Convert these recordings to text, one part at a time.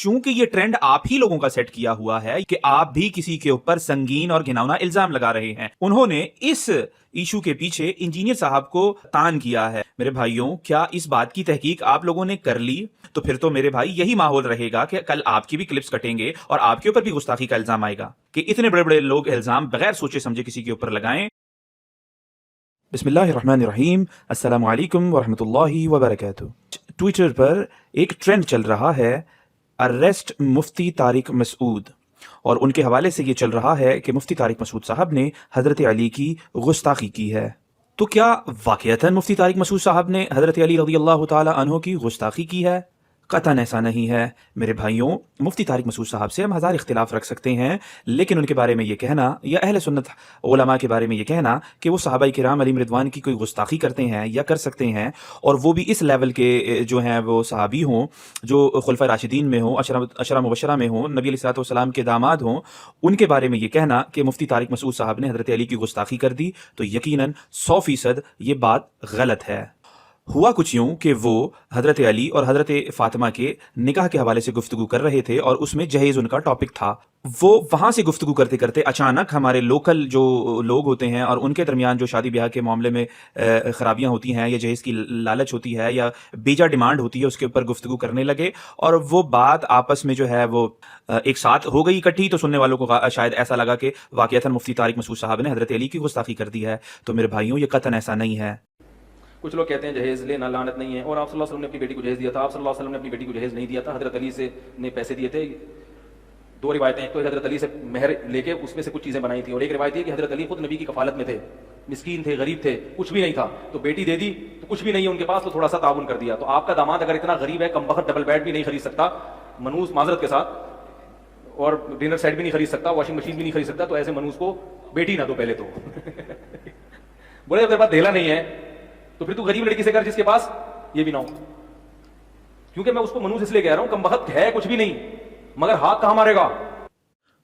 चूंकि ये ट्रेंड आप ही लोगों का सेट किया हुआ है कि आप भी किसी के ऊपर संगीन और घिनौना इल्जाम लगा रहे हैं। उन्होंने इस इशू के पीछे इंजीनियर साहब को तान किया है। मेरे भाइयों, क्या इस बात की तहकीक आप लोगों ने कर ली? तो फिर तो मेरे भाई यही माहौल रहेगा कि कल आपकी भी क्लिप्स कटेंगे और आपके ऊपर भी गुस्ताखी का इल्जाम आएगा कि इतने बड़े बड़े लोग इल्जाम बगैर सोचे समझे किसी के ऊपर लगाएं। बिस्मिल्लाहिर्रहमानिर्रहीम, अस्सलामु अलैकुम वरहमतुल्लाहि वबरकातुहू। ट्विटर पर एक ट्रेंड चल रहा है, अरेस्ट मुफ्ती तारिक मसूद, और उनके हवाले से ये चल रहा है कि मुफ्ती तारिक मसूद साहब ने हज़रत अली की गुस्ताखी की है। तो क्या वाक़ईतन मुफ्ती तारिक मसूद साहब ने हज़रत अली रज़ियल्लाहु ताला अन्हु की गुस्ताखी की है? कतन ऐसा नहीं है। मेरे भाइयों, मुफ्ती तारिक मसूद साहब से हम हज़ार इख्तिलाफ रख सकते हैं, लेकिन उनके बारे में ये कहना या अहले सुन्नत उलमा के बारे में ये कहना कि वो सहाबा किराम अलैहिम रिदवान की कोई गुस्ताखी करते हैं या कर सकते हैं, और वो भी इस लेवल के जो हैं वो सहाबी हों जो खुलफा राशिदीन में हों, अशरा मुबशरा में हों, नबी अलैहिस्सलातु वस्सलाम के दामाद हों, उनके बारे में ये कहना कि मुफ्ती तारिक मसूद साहब ने हज़रत अली की गुस्ताखी कर दी, तो यकीनन 100% ये बात गलत है। हुआ कुछ यूं कि वो हज़रत अली और हज़रत फ़ातिमा के निकाह के हवाले से गुफ्तगू कर रहे थे और उसमें जहेज़ उनका टॉपिक था। वो वहाँ से गुफ्तगू करते करते अचानक हमारे लोकल जो लोग होते हैं और उनके दरमियान जो शादी ब्याह के मामले में ख़राबियाँ होती हैं या जहेज़ की लालच होती है या बेजा डिमांड होती है, उसके ऊपर गुफ्तगू करने लगे, और वो बात आपस में जो है वो एक साथ हो गई इकट्ठी। तो सुनने वालों को शायद ऐसा लगा कि वाक़ईतन मुफ्ती तारिक मसूद साहब ने हज़रत अली की गुस्ताखी कर दी है। तो मेरे भाइयों, ये कतन ऐसा नहीं है। कुछ लोग कहते हैं जहेज़ लेना लानत नहीं है, और आप सल्लल्लाहु अलैहि वसल्लम ने अपनी बेटी को जहेज़ दिया था। आप सल्लल्लाहु अलैहि वसल्लम ने अपनी बेटी को जहेज़ नहीं दिया था, हज़रत अली से ने पैसे दिए थे। दो रिवायतें, एक तो हज़रत अली से मेहर लेके उसमें से कुछ चीज़ें बनाई थी, और एक रिवायत ये कि हज़रत अली खुद नबी की कफालत में थे, मिस्कीन थे, गरीब थे, कुछ भी नहीं था, तो बेटी दे दी, तो कुछ भी नहीं है उनके पास, तो थोड़ा सा ताउन कर दिया। तो आपका दामाद अगर इतना गरीब है, कमबख्त डबल बेड भी नहीं खरीद सकता मनूस माजरत के साथ, और डिनर सेट भी नहीं खरीद सकता, वॉशिंग मशीन भी नहीं खरीद सकता, तो ऐसे मनूस को बेटी ना दो पहले तो बोले जब तेरे पास धेला नहीं है तो फिर तू गरीब लड़की से कर जिसके पास ये भी ना हो। क्योंकि मैं उसको मनूस इसलिए कह रहा हूं, कमबख्त है कुछ भी नहीं, मगर हाथ कहां मारेगा।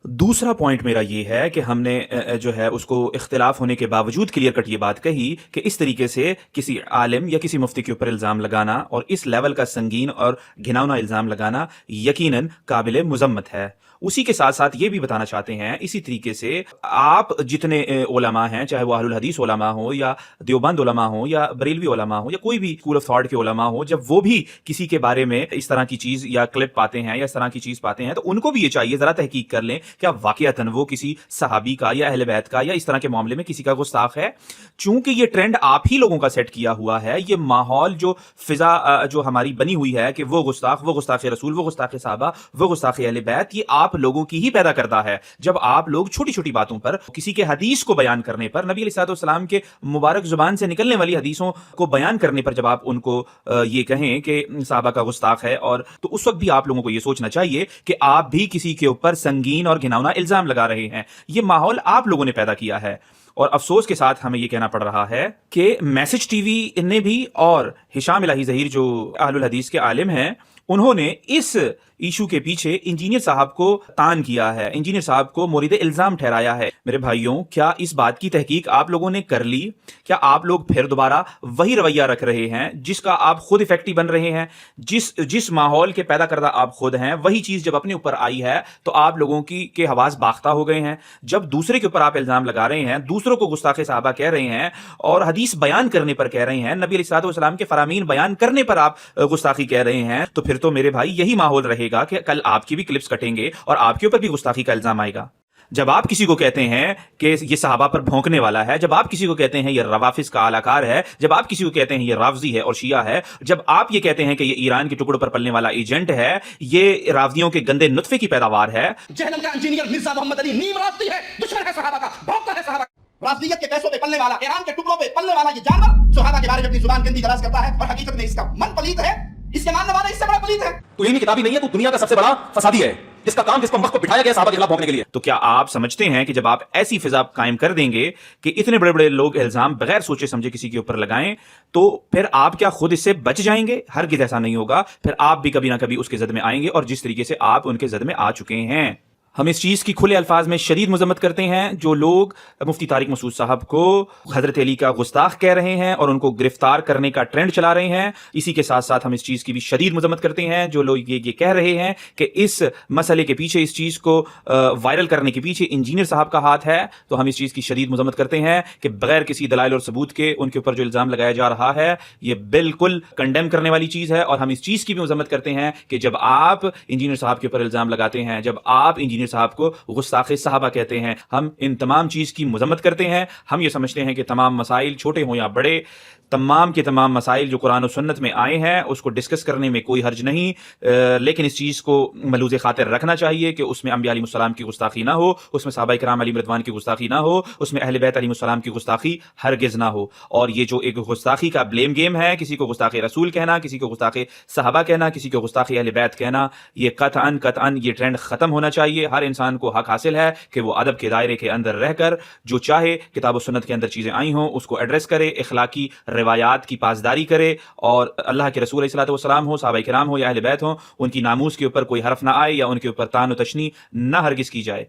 दूसरा पॉइंट मेरा ये है कि हमने जो है उसको इख्तिलाफ होने के बावजूद क्लियर कट ये बात कही कि इस तरीके से किसी आलिम या किसी मुफ्ती के ऊपर इल्ज़ाम लगाना और इस लेवल का संगीन और घिनौना इल्ज़ाम लगाना यकीनन काबिल मुज़म्मत है। उसी के साथ साथ ये भी बताना चाहते हैं, इसी तरीके से आप जितने उलमा हैं, चाहे वो अहलुल हदीस उलमा हो या देवबंद उलमा हो या बरेलवी उलमा हो या कोई भी स्कूल ऑफ थॉट के उलमा हो, जब वो भी किसी के बारे में इस तरह की चीज़ या क्लिप पाते हैं या इस तरह की चीज़ पाते हैं, तो उनको भी ये चाहिए ज़रा तहकीक कर लें क्या वाक़ईतन वो किसी सहाबी का या अहले बैत का या इस तरह के मामले में किसी का गुस्ताख है। चूंकि ये ट्रेंड आप ही लोगों का सेट किया हुआ है, ये माहौल जो फिजा जो हमारी बनी हुई है कि वो गुस्ताख रसूल, वो गुस्ताख साहबा, वो गुस्ताख अहले बैत, ये आप लोगों की ही पैदा करता है। जब आप लोग छोटी छोटी बातों पर, किसी के हदीस को बयान करने पर, नबी अलैहिस्सलातु वस्सलाम के मुबारक जुबान से निकलने वाली हदीसों को बयान करने पर जब आप उनको ये कहें कि साहबा का गुस्ताख है, और तो उस वक्त भी आप लोगों को ये सोचना चाहिए कि आप भी किसी के ऊपर संगीन और घिनौना इल्जाम लगा रहे हैं। ये माहौल आप लोगों ने पैदा किया है, और अफसोस के साथ हमें यह कहना पड़ रहा है कि मैसेज टीवी ने भी और हिशाम इलाही ज़हीर जो अहलुल हदीस के आलिम हैं, उन्होंने इस इशू के पीछे इंजीनियर साहब को तान किया है, इंजीनियर साहब को मोरिद इल्जाम ठहराया है। मेरे भाइयों, क्या इस बात की तहकीक आप लोगों ने कर ली? क्या आप लोग फिर दोबारा वही रवैया रख रहे हैं जिसका आप खुद इफेक्टिव बन रहे हैं? जिस माहौल के पैदा करदा आप खुद हैं, वही चीज जब अपने ऊपर आई है तो आप लोगों की के हवास बाख्ता हो गए हैं। जब दूसरे के ऊपर आप इल्जाम लगा रहे हैं, दूसरों को गुस्ताखे साहबा कह रहे हैं और हदीस बयान करने पर कह रहे हैं, नबी अलैहिस्सलातु वस्सलाम के फरामीन बयान करने पर आप गुस्ताखी कह रहे हैं, तो फिर तो मेरे भाई यही माहौल रहेगा कि कल आपकी भी क्लिप्स कटेंगे और आपके ऊपर भी गुस्ताखी का इल्जाम आएगा। जब आप किसी को कहते हैं कि ये सहाबा पर भौंकने वाला है, जब आप किसी को कहते हैं ये रवाफिज का आलाकार है, जब आप किसी को कहते हैं ये रावजी है और शिया है, जब आप ये कहते हैं कि ये ईरान के टुकड़ों पर पलने वाला एजेंट है, ये रावदियों के गंदे नुत्फे की पैदावार है, जहन्नम का इंजीनियर मिर्जा मोहम्मद अली नीम रावदी है, दुश्मन है सहाबा का, भौंकता है सहाबा। रावदियत के पैसों पे पलने वाला, ईरान के टुकड़ों पे पलने वाला ये जानवर सहाबा के बारे में अपनी जुबान गंदी दराज करता है, और हकीकत में इसका मन पलीत है, इसके मानने वाला इससे बड़ा पलीत है। तो इनकी किताबी नहीं है, तो दुनिया का सबसे बड़ा फसादी है, जिसका काम जिसको वक्त को बिठाया गया सहाबा के खिलाफ भौंकने के लिए। तो क्या आप समझते हैं कि जब आप ऐसी फिजा कायम कर देंगे कि इतने बड़े बड़े लोग इल्जाम बगैर सोचे समझे किसी के ऊपर लगाएं, तो फिर आप क्या खुद इससे बच जाएंगे? हरगिज़ ऐसा नहीं होगा। फिर आप भी कभी ना कभी उसके जद में आएंगे, और जिस तरीके से आप उनके जद में आ चुके हैं। ہم اس چیز کی کھلے الفاظ میں شدید مذمت کرتے ہیں جو لوگ مفتی طارق مسعود صاحب کو حضرت علی کا گستاخ کہہ رہے ہیں اور ان کو گرفتار کرنے کا ٹرینڈ چلا رہے ہیں. اسی کے ساتھ ساتھ ہم اس چیز کی بھی شدید مذمت کرتے ہیں جو لوگ یہ کہہ رہے ہیں کہ اس مسئلے کے پیچھے، اس چیز کو وائرل کرنے کے پیچھے انجینئر صاحب کا ہاتھ ہے. تو ہم اس چیز کی شدید مذمت کرتے ہیں کہ بغیر کسی دلائل اور ثبوت کے ان کے اوپر جو الزام لگایا جا رہا ہے یہ بالکل کنڈیم کرنے والی چیز ہے. اور ہم اس چیز کی بھی مذمت کرتے ہیں کہ جب آپ انجینئر صاحب کے اوپر الزام لگاتے ہیں، جب آپ انجینئر صاحب کو گستاخ صحابہ کہتے ہیں، ہم ان تمام چیز کی مذمت کرتے ہیں. ہم یہ سمجھتے ہیں کہ تمام مسائل چھوٹے ہوں یا بڑے، تمام کے تمام مسائل جو قرآن و سنت میں آئے ہیں اس کو ڈسکس کرنے میں کوئی حرج نہیں، لیکن اس چیز کو ملوز خاطر رکھنا چاہیے کہ اس میں انبیاء علیہ السلام کی گستاخی نہ ہو، اس میں صحابہ کرام علیہ رضوان کی گستاخی نہ ہو، اس میں اہل بیت علیہ السلام کی گستاخی ہرگز نہ ہو. اور یہ جو ایک گستاخی کا بلیم گیم ہے، کسی کو گستاخ رسول کہنا، کسی کو گستاخ صحابہ کہنا، کسی کو گستاخ اہل بیت کہنا، یہ قطعاً یہ ٹرینڈ ختم ہونا چاہیے. ہر انسان کو حق حاصل ہے کہ وہ ادب کے دائرے کے اندر رہ کر جو چاہے کتاب و سنت کے اندر چیزیں آئی ہوں اس کو ایڈریس کرے، اخلاقی روایات کی پاسداری کرے، اور اللہ کے رسول علیہ الصلوۃ والسلام ہو، صحابہ کرام ہو یا اہل بیت ہوں، ان کی ناموس کے اوپر کوئی حرف نہ آئے یا ان کے اوپر طعن و تشنیع نہ ہرگز کی جائے.